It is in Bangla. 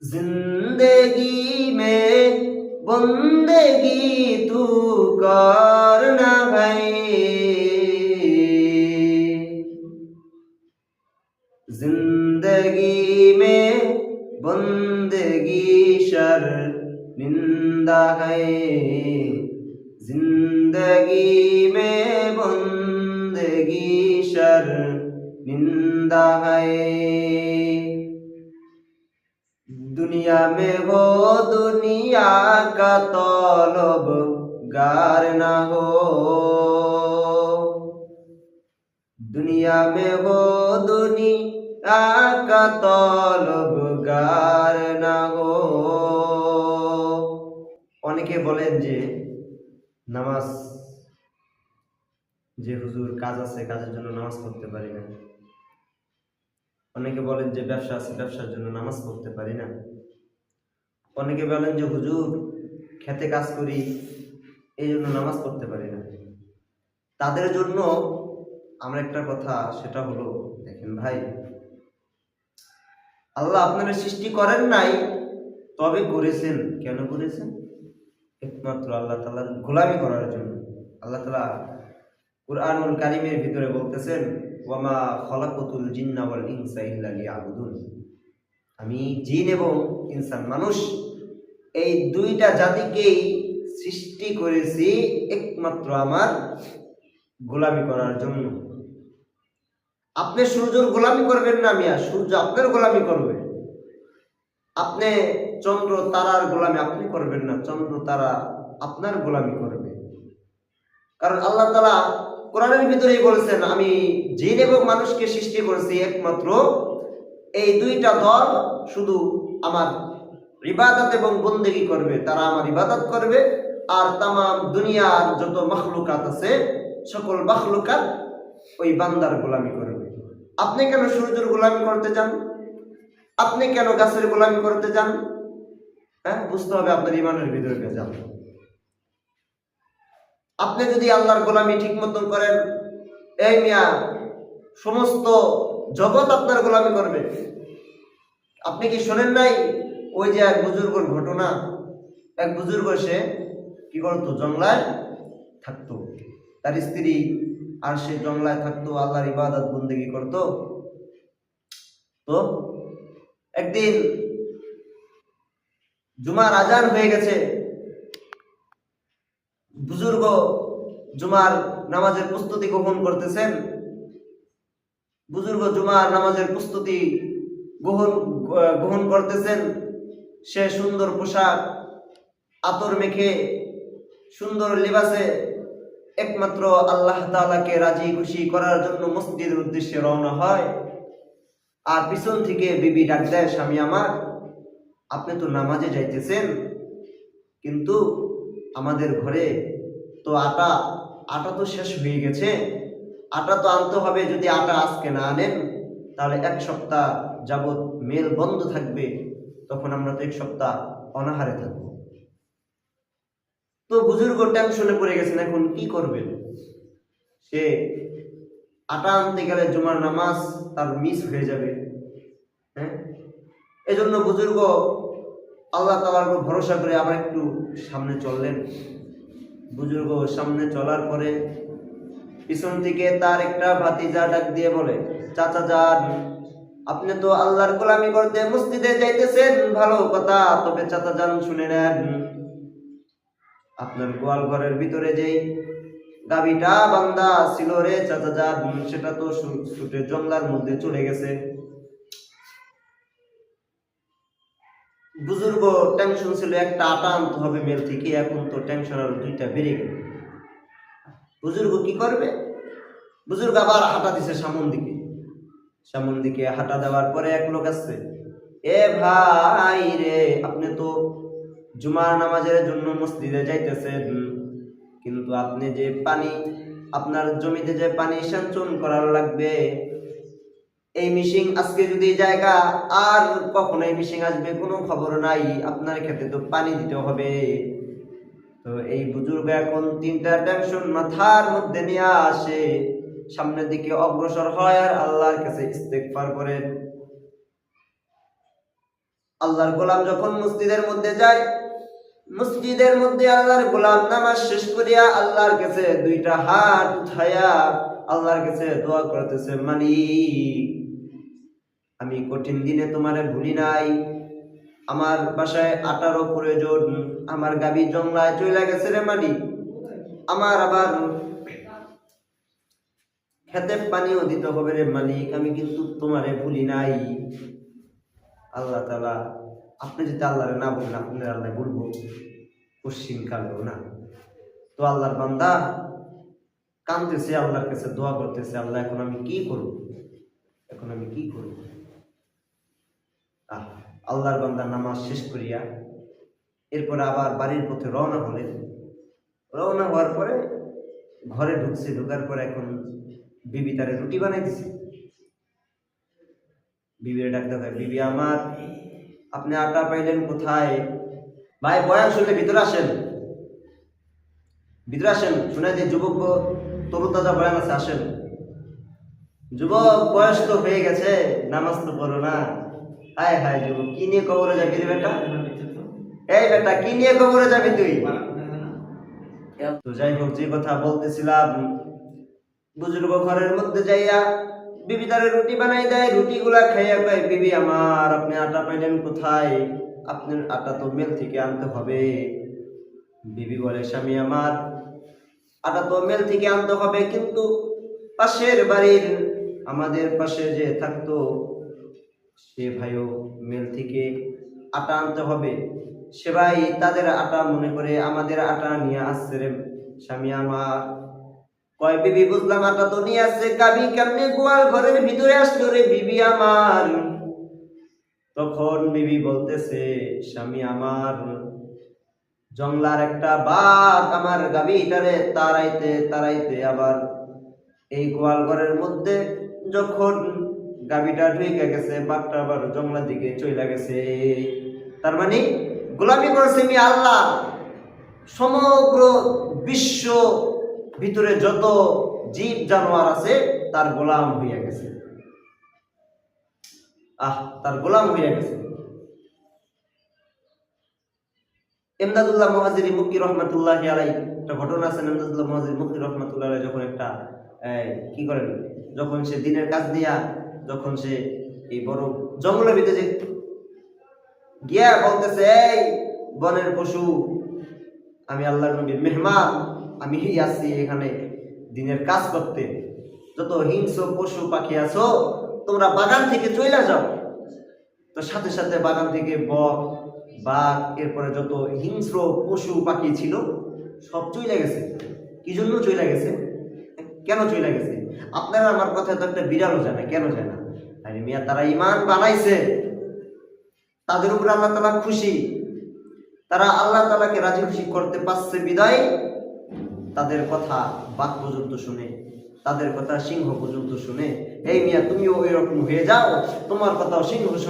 जिंदगी में बंदगी तू करना भाई, जिंदगी में बंदगी शर्मिंदा है, जिंदगी में बंदगी शर्मिंदा है। दुनिया में हो दुनिया का तलब गार ना हो, दुनिया में हो दुनिया का तलब गार ना हो। অনেকে বলেন যে নামাজ যে হুজুর কাজ আছে কাজের জন্য নামাজ পড়তে পারি না, অনেকে বলেন যে ব্যবসা আছে ব্যবসার জন্য নামাজ পড়তে পারি না, অনেকে বলেন যে হুজুর খেতে কাজ করি এই জন্য নামাজ পড়তে পারি না। তাদের জন্য আমার একটা কথা, সেটা হলো দেখেন ভাই, আল্লাহ আপনারা সৃষ্টি করেন নাই, তবে করেছেন কেন করেছেন? একমাত্র আল্লাহ তাআলার গোলামি করার জন্য। আল্লাহ তাআলা কুরআনুল কারীমের ভিতরে বলতেছেন, ওয়ামা খলাকাতুল জিন্না ওয়াল ইনসা ইল্লা লিয়াবুদুন, আমি জিন এবং ইনসান মানুষ এই দুইটা জাতিকেই সৃষ্টি করেছি একমাত্র আমার গোলামি করার জন্য। আপনি সূর্যের গোলামি করবেন না মিয়া, সূর্য আপনার গোলামি করবে। আপনি চন্দ্র তারার গোলামি আপনি করবেন না, চন্দ্র তারা আপনার গোলামি করবে। কারণ আল্লাহ তাআলা কোরআনের ভিতরেই বলেছেন, আমি জিন এবং মানুষকে সৃষ্টি করেছি একমাত্র এই দুইটা দল শুধু আমার ইবাদত এবং বন্দেগী করবে, তারা আমার ইবাদত করবে, আর তামাম দুনিয়ার যত মাখলুকাত আছে সকল মাখলুকাত ওই বান্দার গোলামি করবে। আপনি কেন সূর্যের গোলামি করতে চান? আপনি কেন গাছের গোলামি করতে চান? হ্যাঁ, বুঝতে হবে আপনার ইমানের ভিতরে ভেজাল। আপনি যদি আল্লাহর গোলামি ঠিক মতন করেন, এই মিয়া সমস্ত জগৎ আপনার গোলামি করবে। আপনি কি শোনেন নাই ওই যে এক বুজুর্গর ঘটনা? এক বুজুর্গ সে কি করতো, জংলায় থাকতো, তার স্ত্রী আর সে জংলায় থাকতো, আল্লাহর ইবাদত বন্দেগী করতো। তো একদিন জুমার আজান হয়ে গেছে, বুজুর্গ জুমার নামাজের প্রস্তুতি গ্রহণ করতেছেন। বুজুর্গ জুমার নামাজের প্রস্তুতি গ্রহণ করতেছেন। সে সুন্দর পোশাক আতর মেখে সুন্দর লিবাসে একমাত্র আল্লাহ তাআলাকে রাজি খুশি করার জন্য মসজিদের উদ্দেশ্যে রওনা হয়। আর পিছন থেকে বিবি ডাক দেয়, স্বামী আমার, আপনি তো নামাজে যাইতেছেন, কিন্তু আমাদের ঘরে তো আটা তো শেষ হয়ে গেছে, আটা তো আনতে হবে। যদি আটা আজকে না আনেন তাহলে এক সপ্তাহ যাবৎ মেল বন্ধ থাকবে, তখন আমরা তো এক সপ্তাহ অনাহারে থাকবো। তো বুজুর্গ টেনশনে পড়ে গেছেন, এখন কি করবেন? সে আটা আনতে গেলে জুমার নামাজ তার মিস হয়ে যাবে। হ্যাঁ, এজন্য বুজুর্গ আল্লাহ তাআলার উপর ভরসা করে আবার একটু সামনে চললেন। বুজুর্গ সামনে চলার পরে পিছন থেকে তার একটা ভাতিজা ডাক দিয়ে বলে, চাচা যান, আপনি তো আল্লাহর গোলামি করতে মসজিদে যাইতেছেন, ভালো কথা, তবে চাচা যান শুনে নেন, আপনার গোয়াল ঘরের ভিতরে যেই গাভীটা বান্ধা ছিল রে চাচা যান, সেটা তো ছুটে জংলার মধ্যে চলে গেছে। বুজুর্গ টেনশন ছিল, একটা আটা আনতে হবে মেল থেকে, এখন তো টেনশন আরো দুইটা বেড়ে গেল। বুজুর্গ কি করবে? বুজুর্গ আবার হাঁটা দিছে সামন দিকে হাঁটা দেওয়ার পরে এক লোক আসছে, এ ভাই রে, আপনি তো জুমার নামাজের জন্য মসজিদে যাইতেছেন, কিন্তু আপনি যে পানি, আপনার জমিতে যে পানি সেচন করার লাগবে, এই মিশিং আজকে যদি জায়গা আর কখনো এই মিশিং আসবে কোনো খবর নাই, আপনার ক্ষেতে তো পানি দিতে হবে। তো এই বুজুর্গ এখন তিনটা টেনশন মাথার মধ্যে নিয়ে আসে, সামনের দিকে অগ্রসর হয় আর আল্লাহর কাছে ইস্তেগফার করেন। আল্লাহর গোলাম যখন মসজিদের মধ্যে যায়, মসজিদের মধ্যে আল্লাহর গোলাম নামাজ শেষ করিয়া আল্লাহর কাছে দুইটা হাত উঠাইয়া আল্লাহর কাছে দোয়া করতেছে, মালিক আমি কঠিন দিনে তোমারে ভুলি নাই, আমার বাসায় আটারও প্রয়োজন, আমার গাবি জংলায় চলে গেছে রে মালিক, আমার আবার খেতে পানিও দিতে হবে রে মালিক, আমি কিন্তু তোমারে ভুলি নাই। আল্লাহ তাআলা, আপনি যদি আল্লাহরে না বলেন আপনার আল্লাহ বলবো পশ্চিম কালেও না। তো আল্লাহর বান্দা কাঁদতেছে, আল্লাহর কাছে দোয়া করতেছে, আল্লাহ এখন আমি কি করব, এখন আমি কি করব। আল্লাহর বান্দা নামাজ শেষ করিয়া এরপরে আবার বাড়ির পথে রওনা হলেন। রওনা হওয়ার পরে ঘরে ঢুকছে, ঢোকার পরে এখন বিবি তারে রুটি বানাই দিছে। বিবিরে ডাকতে হয়, বিবি আমার আপনি আটা পাইলেন কোথায়? ভাই বয়ান শুনলে ভিতরে আসেন, ভিতরে আসেন, শুনে যে যুবক তরুতাজা বয়ান আছে, আসেন। যুবক বয়স তো হয়ে গেছে, নামাজ তো পড়ো না। হায় হায় যুবক, কি নিয়ে কবরে যাবি রে বেটা? এই বেটা কি নিয়ে কবরে যাবি তুই? তো যাই হোক, যে কথা বলতেছিলাম, বুজুর্গ ঘরের মধ্যে যাইয়া বিবি তারে রুটি বানাই দেয়, রুটি গুলা খাইয়া কয়, বিবি আমার আপনি আটা পাইলেন কোথায়? আপনার আটা তো মেল থেকে আনতে হবে। বিবি বলে, স্বামী আমার আটা তো মেল থেকে আনতে হবে, কিন্তু পাশের বাড়ির আমাদের পাশে যে থাকতো সে ভাইও মেল থেকে আটা আনতে হবে, সে ভাই তাদের আটা মনে করে আমাদের আটা নিয়ে আসছে রে স্বামী আমার। কয়, বিবি বুঝলাম আটা তো নিয়ে আসছে, গাবি কেমনে গোয়াল ঘরের ভিতরে আসলো রে বিবি আমার? তখন বিবি বলতেছে, স্বামী আমার জংলার একটা বাঘ আমার গাবিটারে তাড়াইতে তাড়াইতে আবার এই গোয়াল ঘরের মধ্যে যখন গাবিটা ঢুকে গেছে, বাঘটা আবার জংলার দিকে চলে গেছে। তার মানে গোলামি করেছে আমি আল্লাহ, সমগ্র বিশ্ব ভিতরে যত জীব জানোয়ার আছে তার গোলাম হইয়া গেছে। তার গোলাম হইয়া গেছে। ইমদাদুল্লাহ মুহাজিরি মুক্কি রহমাতুল্লাহি আলাইহি একটা ঘটনা আছে। ইমদাদুল্লাহ মুহাজিরি মুক্কি রহমাতুল্লাহি আলাইহি যখন একটা কি করেন, যখন সে দিনের কাজ দিয়া যখন সে এই বড় জঙ্গলের ভিতরে গিয়া বলতেছে, এই বনের পশু, আমি আল্লাহর নবীর মেহমান, আমি আসছি এখানে দিনের কাজ করতে, যত হিংস্র পশু পাখি আছো তোমরা বাগান থেকে চলে যাও। তো সাথে সাথে বাগান থেকে বক, বাঘ, এরপরে যত হিংস্র পশু পাখি ছিল সব চলে গেছে। কি জন্য চলে গেছে? কেন চলে গেছে? আপনারা আমার কথা তো একটা বিড়ালও জানে, কেন যায় না? আরে মিয়া, তারা ঈমান বানাইছে, তাদের উপর আল্লাহ তাআলা খুশি, তারা আল্লাহ তাআলাকে রাজি খুশি করতে পারছে বিদায় তাদের কথা বাঘ পর্যন্ত শুনে, তাদের কথা সিংহ পর্যন্ত শুনে। এই মিয়া, তুমিও ওই রকম হয়ে যাও, তোমার কথাও সিংহ শুনে।